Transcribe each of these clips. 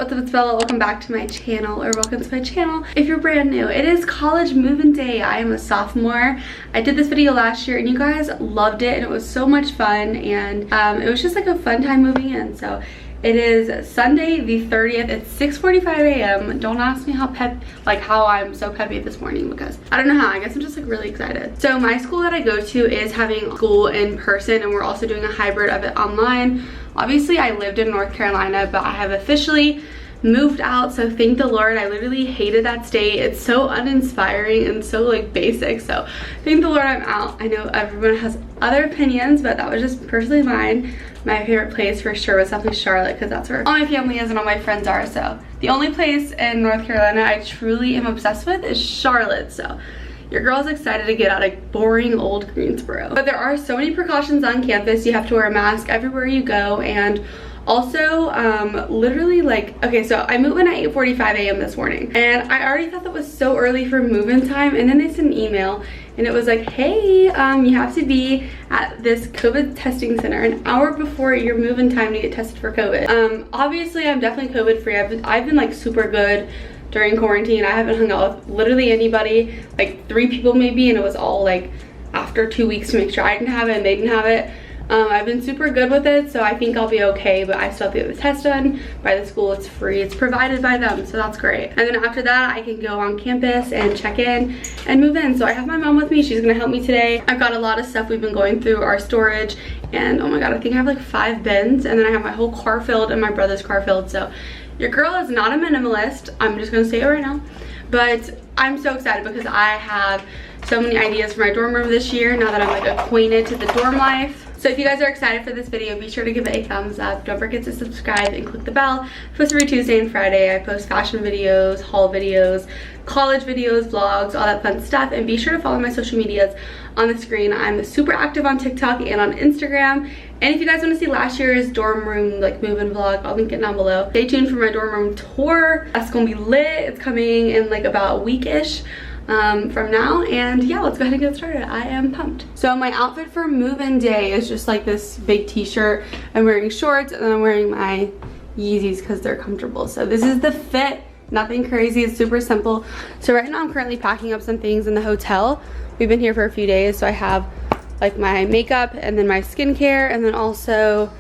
what's up, it's Bella. Welcome back to my channel, or welcome to my channel if you're brand new. It is college move-in day. I am a sophomore. I did this video last year and you guys loved it and it was so much fun, and it was just like a fun time moving in. So it is Sunday the 30th. It's 6:45 a.m. Don't ask me how I'm so peppy this morning, because I don't know how. I guess I'm just like really excited. So my school that I go to is having school in person, and we're also doing a hybrid of it online. Obviously I lived in North Carolina, but I have officially moved out, so thank the Lord. I literally hated that state. It's so uninspiring and so like basic, so thank the Lord I'm out. I know everyone has other opinions, but that was just personally mine. My favorite place for sure was definitely Charlotte, because that's where all my family is and all my friends are. So the only place in North Carolina I truly am obsessed with is Charlotte. So your girl's excited to get out of boring old Greensboro. But there are so many precautions on campus. You have to wear a mask everywhere you go, and also literally like, okay, so I moved in at 8:45 a.m. this morning, and I already thought that was so early for move-in time, and then they sent an email and it was like, hey, you have to be at this COVID testing center an hour before your move-in time to get tested for COVID. Obviously I'm definitely COVID free. I've been like super good during quarantine. I haven't hung out with literally anybody, like 3 people maybe, and it was all like after 2 weeks to make sure I didn't have it and they didn't have it. I've been super good with it, so I think I'll be okay, but I still have to get the test done by the school. It's free, it's provided by them, so that's great. And then after that, I can go on campus and check in and move in. So I have my mom with me. She's gonna help me today. I've got a lot of stuff. We've been going through our storage, and oh my god, I think I have like 5 bins, and then I have my whole car filled and my brother's car filled. So your girl is not a minimalist. I'm just gonna say it right now. But I'm so excited because I have so many ideas for my dorm room this year now that I'm like acquainted to the dorm life. So if you guys are excited for this video, be sure to give it a thumbs up. Don't forget to subscribe and click the bell. I post every Tuesday and Friday. I post fashion videos, haul videos, college videos, vlogs, all that fun stuff. And be sure to follow my social medias on the screen. I'm super active on TikTok and on Instagram. And if you guys want to see last year's dorm room like move-in vlog, I'll link it down below. Stay tuned for my dorm room tour. That's gonna be lit. It's coming in like about a week-ish from now, and yeah, let's go ahead and get started. I am pumped. So my outfit for move-in day is just like this big t-shirt. I'm wearing shorts, and then I'm wearing my Yeezys because they're comfortable. So this is the fit, nothing crazy, it's super simple. So right now I'm currently packing up some things in the hotel. We've been here for a few days, so I have like my makeup and then my skincare, and then also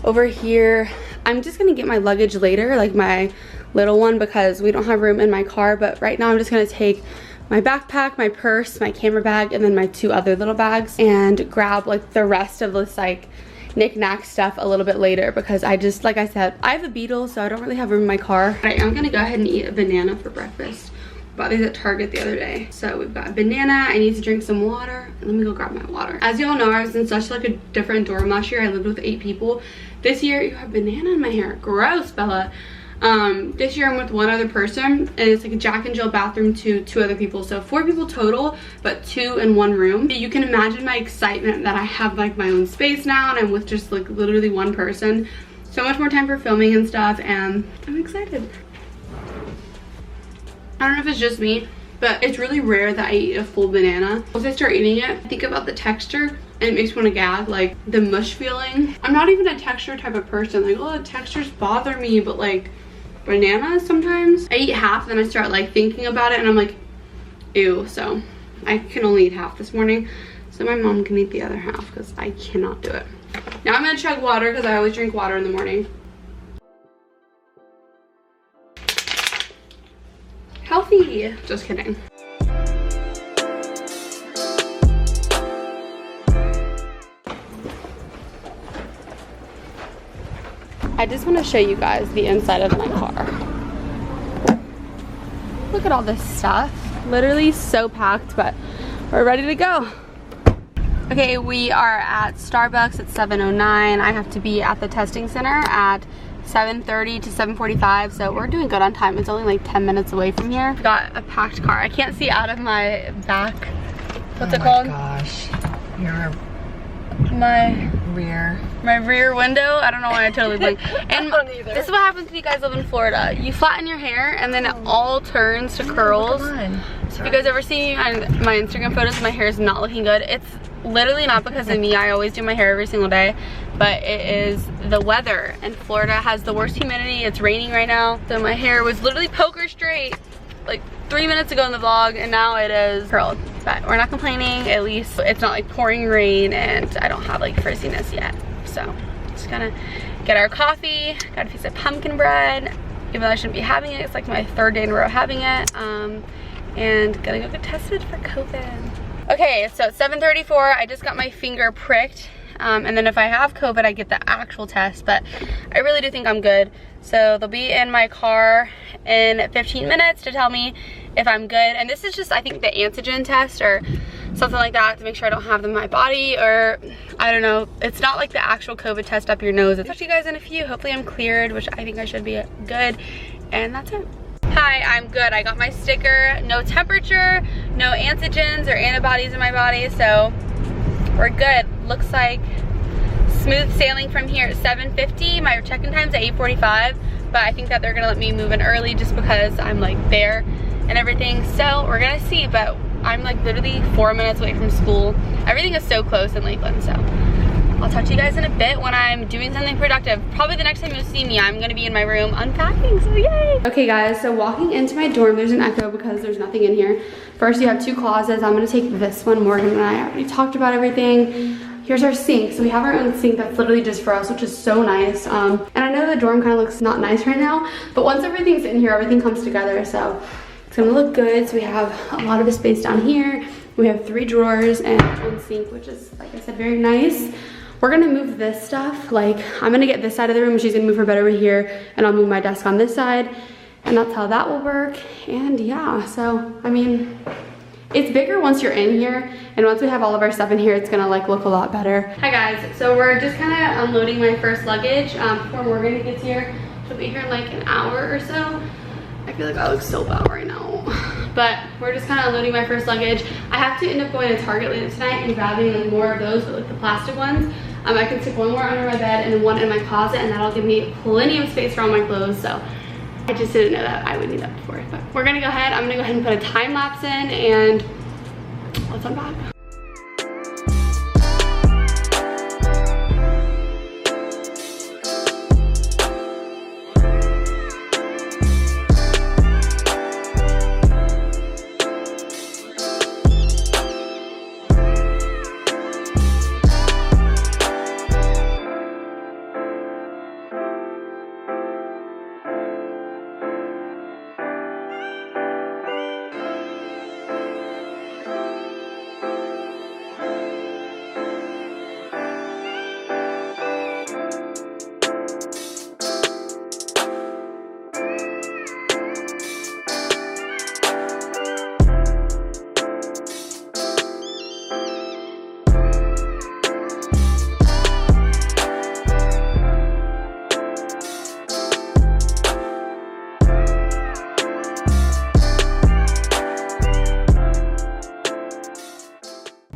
over here I'm just gonna get my luggage later, like my little one, because we don't have room in my car. But right now I'm just gonna take my backpack, my purse, my camera bag, and then my 2 other little bags, and grab like the rest of this like knick-knack stuff a little bit later, because I just, like I said, I have a Beetle, so I don't really have room in my car. But I am gonna go ahead and eat a banana for breakfast. Bought these at Target the other day. So we've got a banana. I need to drink some water. Let me go grab my water. As y'all know, I was in such like a different dorm last year. I lived with 8 people. This year, you have banana in my hair. Gross, Bella. This year I'm with 1 other person, and it's like a Jack and Jill bathroom to 2 other people, so 4 people total, but 2 in 1 room. You can imagine my excitement that I have like my own space now, and I'm with just like literally 1 person. So much more time for filming and stuff, and I'm excited. I don't know if it's just me, but it's really rare that I eat a full banana. Once I start eating it, I think about the texture, and it makes me want to gag, like the mush feeling. I'm not even a texture type of person, like, oh, the textures bother me, but like bananas sometimes. I eat half, then I start like thinking about it, and I'm like, ew. So I can only eat half this morning, so my mom can eat the other half because I cannot do it. Now I'm gonna chug water because I always drink water in the morning. Healthy. Just kidding. I just want to show you guys the inside of my car. Look at all this stuff. Literally so packed, but we're ready to go. Okay, we are at Starbucks at 7:09. I have to be at the testing center at 7:30 to 7:45, so we're doing good on time. It's only like 10 minutes away from here. Got a packed car. I can't see out of my back. What's it called? Oh my gosh. My rear window. I don't know why I totally blinked. And this is what happens when you guys live in Florida. You flatten your hair and then it all turns to curls. So if you guys ever see on my Instagram photos, my hair is not looking good. It's literally not because of me. I always do my hair every single day, but it is the weather. And Florida has the worst humidity. It's raining right now. So my hair was literally poker straight like 3 minutes ago in the vlog, and now it is curled. But we're not complaining. At least it's not like pouring rain, and I don't have like frizziness yet. So just gonna get our coffee. Got a piece of pumpkin bread, even though I shouldn't be having it. It's like my 3rd day in a row having it. And gonna go get tested for COVID. Okay, so it's 7:34. I just got my finger pricked. And then if I have COVID, I get the actual test, but I really do think I'm good. So they'll be in my car in 15 minutes to tell me if I'm good. And this is just, I think, the antigen test or something like that to make sure I don't have them in my body, or I don't know. It's not like the actual COVID test up your nose. I'll talk to you guys in a few. Hopefully I'm cleared, which I think I should be good. And that's it. Hi, I'm good. I got my sticker. No temperature, no antigens or antibodies in my body, so we're good. Looks like smooth sailing from here at 7:50. My check-in time's at 8:45, but I think that they're gonna let me move in early just because I'm like there and everything. So we're gonna see, but I'm like literally 4 minutes away from school. Everything is so close in Lakeland, so I'll talk to you guys in a bit when I'm doing something productive. Probably the next time you'll see me, I'm gonna be in my room unpacking, so yay! Okay guys, so walking into my dorm, there's an echo because there's nothing in here. First, you have 2 closets. I'm gonna take this one. Morgan and I already talked about everything. Here's our sink. So we have our own sink that's literally just for us, which is so nice. And I know the dorm kind of looks not nice right now, but once everything's in here, everything comes together, so it's gonna look good. So we have a lot of the space down here. We have 3 drawers and one sink, which is, like I said, very nice. We're gonna move this stuff. Like, I'm gonna get this side of the room, she's gonna move her bed over here, and I'll move my desk on this side, and that's how that will work. And yeah, so, I mean, it's bigger once you're in here, and once we have all of our stuff in here, it's gonna like look a lot better. Hi guys, so we're just kind of unloading my first luggage before Morgan gets here. She'll be here in like an hour or so. I feel like I look so bad right now. But we're just kind of unloading my first luggage. I have to end up going to Target later tonight and grabbing like more of those, but like the plastic ones. I can stick one more under my bed and then one in my closet, and that'll give me plenty of space for all my clothes. So I just didn't know that I would need that before. But we're gonna go ahead. I'm gonna go ahead and put a time lapse in, and let's unpack.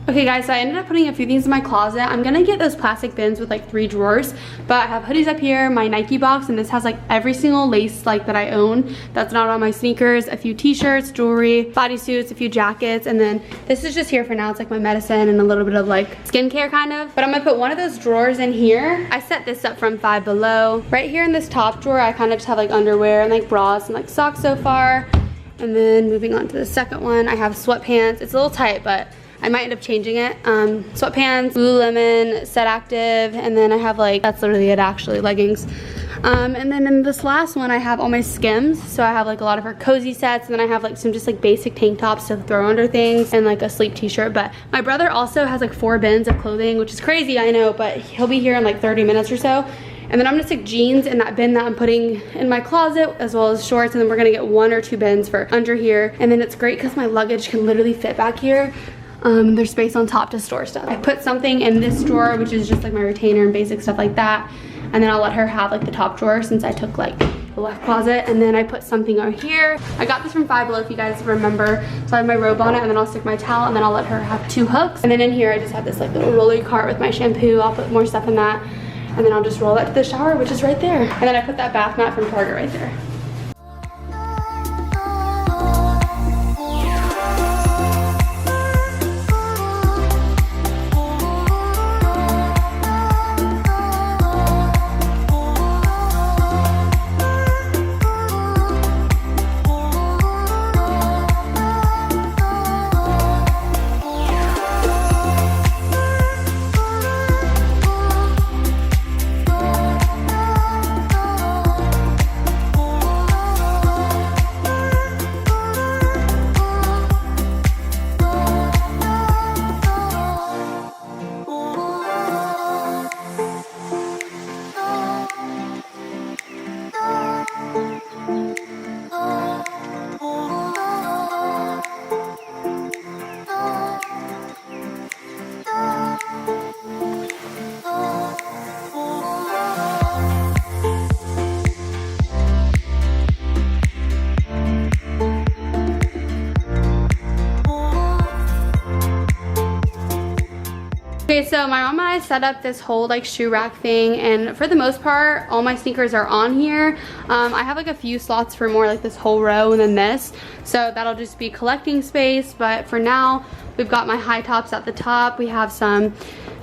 Okay guys, so I ended up putting a few things in my closet. I'm gonna get those plastic bins with like 3 drawers, but I have hoodies up here, my Nike box, and this has like every single lace like that I own that's not on my sneakers, a few t-shirts, jewelry, bodysuits, a few jackets, and then this is just here for now. It's like my medicine and a little bit of like skincare kind of. But I'm gonna put one of those drawers in here. I set this up from Five Below. Right here in this top drawer, I kind of just have like underwear and like bras and like socks so far. And then moving on to the second one, I have sweatpants. It's a little tight, but I might end up changing it. Sweatpants, Lululemon, Set Active, and then I have like, that's literally it actually, leggings. And then in this last one, I have all my Skims. So I have like a lot of her cozy sets, and then I have like some just like basic tank tops to throw under things, and like a sleep t-shirt. But my brother also has like 4 bins of clothing, which is crazy, I know, but he'll be here in like 30 minutes or so. And then I'm gonna stick jeans in that bin that I'm putting in my closet, as well as shorts, and then we're gonna get 1 or 2 bins for under here. And then it's great because my luggage can literally fit back here. There's space on top to store stuff. I put something in this drawer, which is just like my retainer and basic stuff like that. And then I'll let her have like the top drawer since I took like the left closet. And then I put something over here. I got this from Five Below if you guys remember. So I have my robe on it, and then I'll stick my towel, and then I'll let her have 2 hooks. And then in here I just have this like little rolling cart with my shampoo. I'll put more stuff in that. And then I'll just roll that to the shower, which is right there. And then I put that bath mat from Target right there. Okay, so my mom and I set up this whole like shoe rack thing, and for the most part all my sneakers are on here. I have like a few slots for more, like this whole row and then this, so that'll just be collecting space. But for now we've got my high tops at the top. We have some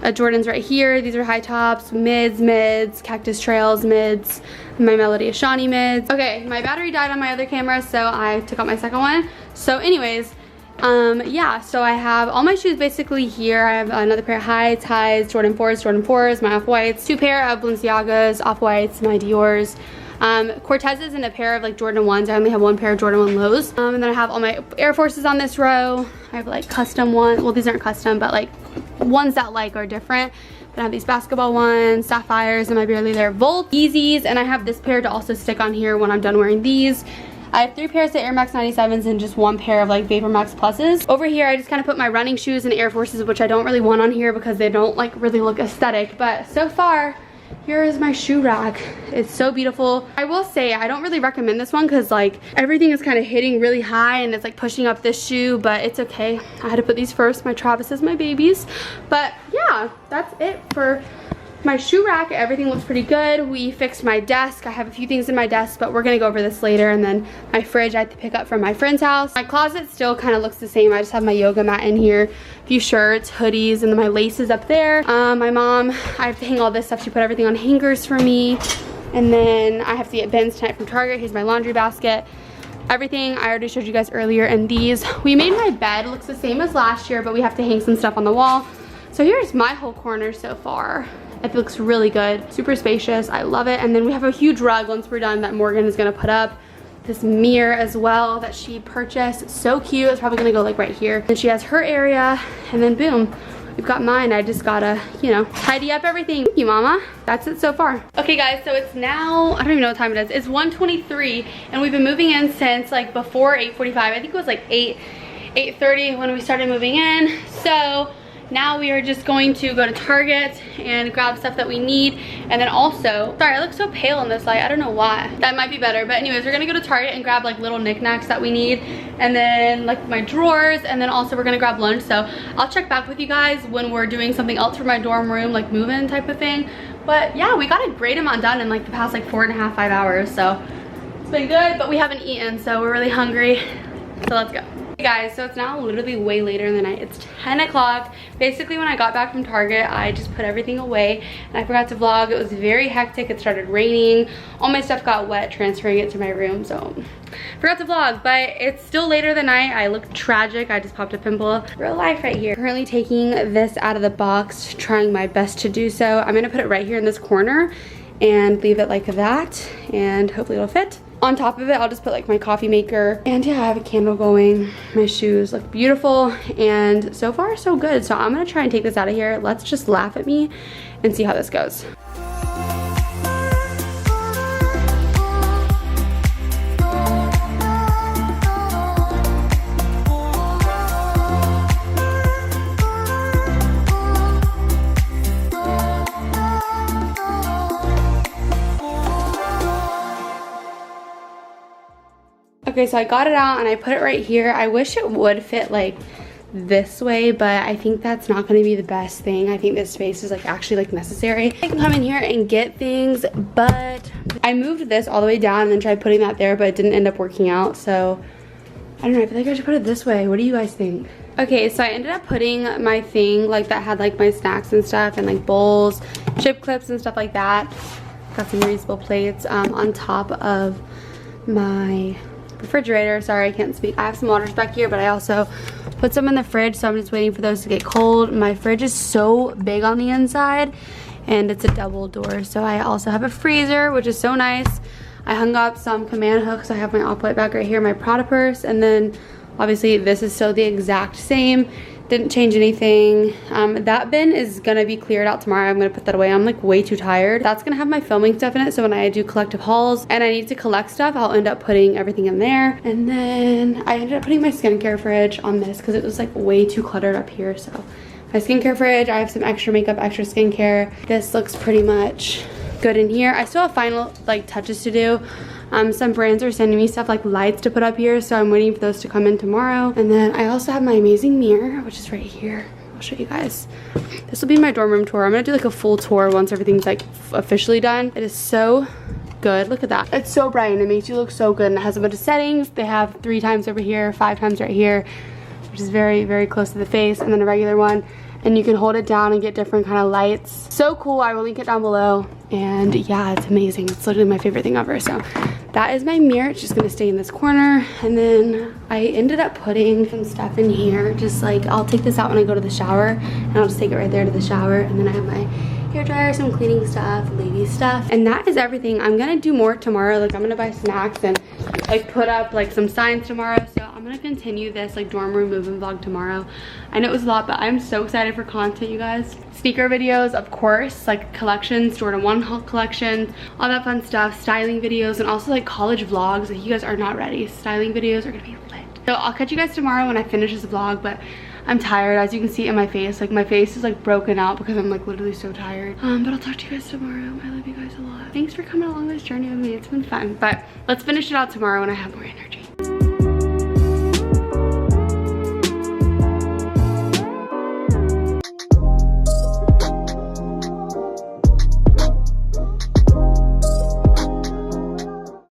Jordans right here. These are high tops, mids, Cactus Trails mids, my Melody Ashani mids. Okay, my battery died on my other camera, so I took out my second one. So anyways, yeah, so I have all my shoes basically here. I have another pair of highs, Jordan 4s, my off-whites, 2 pair of Balenciagas, off-whites, my Dior's, Cortez's, and a pair of like Jordan 1s. I only have 1 pair of Jordan 1 lows. And then I have all my Air Forces on this row. I have like custom ones. Well, these aren't custom, but like ones that like are different. Then I have these basketball ones, Sapphires, and my Barely There Volt, Yeezys, and I have this pair to also stick on here when I'm done wearing these. I have 3 pairs of Air Max 97s and just 1 pair of like Vapor Max Pluses. Over here, I just kind of put my running shoes and Air Forces, which I don't really want on here because they don't like really look aesthetic. But so far, here is my shoe rack. It's so beautiful. I will say, I don't really recommend this one because like everything is kind of hitting really high and it's like pushing up this shoe, but it's okay. I had to put these first. My Travis's, my babies. But yeah, that's it for my shoe rack. Everything looks pretty good. We fixed my desk. I have a few things in my desk, but we're gonna go over this later. And then my fridge I had to pick up from my friend's house. My closet still kind of looks the same. I just have my yoga mat in here, a few shirts, hoodies, and then my laces up there. My mom, I have to hang all this stuff. She put everything on hangers for me. And then I have to get bins tonight from Target. Here's my laundry basket. Everything I already showed you guys earlier. And these, we made my bed. It looks the same as last year, but we have to hang some stuff on the wall. So here's my whole corner so far. It looks really good, super spacious. I love it. And then we have a huge rug once we're done that Morgan is gonna put up. This mirror as well that she purchased, so cute. It's probably gonna go like right here. And she has her area, and then boom, we've got mine. I just gotta, you know, tidy up everything. Thank you, mama. That's it so far. Okay guys, so it's now, I don't even know what time it is. It's 1:23, and we've been moving in since like before 8:45. I think it was like 8:30 when we started moving in. So now we are just going to go to Target and grab stuff that we need. And then also, sorry, I look so pale in this light. I don't know why. That might be better. But anyways, we're gonna go to Target and grab like little knickknacks that we need. And then like my drawers. And then also we're gonna grab lunch. So I'll check back with you guys when we're doing something else for my dorm room, like move-in type of thing. But yeah, we got a great amount done in like the past like 4.5, 5 hours. So it's been good, but we haven't eaten. So we're really hungry. So let's go. Hey guys, so it's now literally way later in the night. It's 10 o'clock. Basically, when I got back from Target, I just put everything away and I forgot to vlog. It was very hectic. It started raining. All my stuff got wet transferring it to my room, so forgot to vlog. But it's still later than night. I look tragic. I just popped a pimple. Real life right here. Currently taking this out of the box, trying my best to do so. I'm gonna put it right here in this corner and leave it like that, and hopefully it'll fit. On top of it, I'll just put like my coffee maker. And yeah, I have a candle going. My shoes look beautiful, and so far so good. So I'm gonna try and take this out of here. Let's just laugh at me and see how this goes. Okay, so I got it out and I put it right here. I wish it would fit like this way, but I think that's not gonna be the best thing. I think this space is like actually like necessary. I can come in here and get things, but I moved this all the way down and then tried putting that there, but it didn't end up working out. So I don't know, I feel like I should put it this way. What do you guys think? Okay, so I ended up putting my thing like that had like my snacks and stuff and like bowls, chip clips and stuff like that. Got some reusable plates on top of my refrigerator. Sorry, I can't speak. I have some waters back here, but I also put some in the fridge, so I'm just waiting for those to get cold. My fridge is so big on the inside, and it's a double door, so I also have a freezer, which is so nice. I hung up some command hooks. I have my off-white bag right here, my Prada purse, and then obviously this is still the exact same. Didn't change anything. That bin is gonna be cleared out tomorrow. I'm gonna put that away. I'm like way too tired. That's gonna have my filming stuff in it, so when I do collective hauls and I need to collect stuff, I'll end up putting everything in there. And then I ended up putting my skincare fridge on this because it was like way too cluttered up here. So my skincare fridge, I have some extra makeup, extra skincare. This looks pretty much good in here. I still have final like touches to do. Some brands are sending me stuff like lights to put up here, so I'm waiting for those to come in tomorrow. And then I also have my amazing mirror, which is right here. show you guys. This will be my dorm room tour. I'm gonna do like a full tour once everything's like officially done. It is so good. Look at that. It's so bright and it makes you look so good, and it has a bunch of settings. They have 3 times over here, 5 times right here, which is very, very close to the face, and then a regular one. And you can hold it down and get different kind of lights. So cool. I will link it down below. And yeah, it's amazing. It's literally my favorite thing ever. So that is my mirror. It's just gonna stay in this corner. And then I ended up putting some stuff in here. Just like, I'll take this out when I go to the shower, and I'll just take it right there to the shower. And then I have my hair dryer, some cleaning stuff, lady stuff. And that is everything. I'm gonna do more tomorrow. Like, I'm gonna buy snacks and like put up like some signs tomorrow. So I'm gonna continue this like dorm room move-in vlog tomorrow. I know it was a lot, but I'm so excited for content, you guys. Sneaker videos, of course, like collections, Jordan 1 haul collections, all that fun stuff, styling videos, and also like college vlogs. If you guys are not ready, styling videos are gonna be lit. So I'll catch you guys tomorrow when I finish this vlog, but I'm tired. As you can see in my face, like my face is like broken out because I'm like literally so tired. But I'll talk to you guys tomorrow. I love you guys a lot. Thanks for coming along this journey with me. It's been fun, but let's finish it out tomorrow when I have more energy.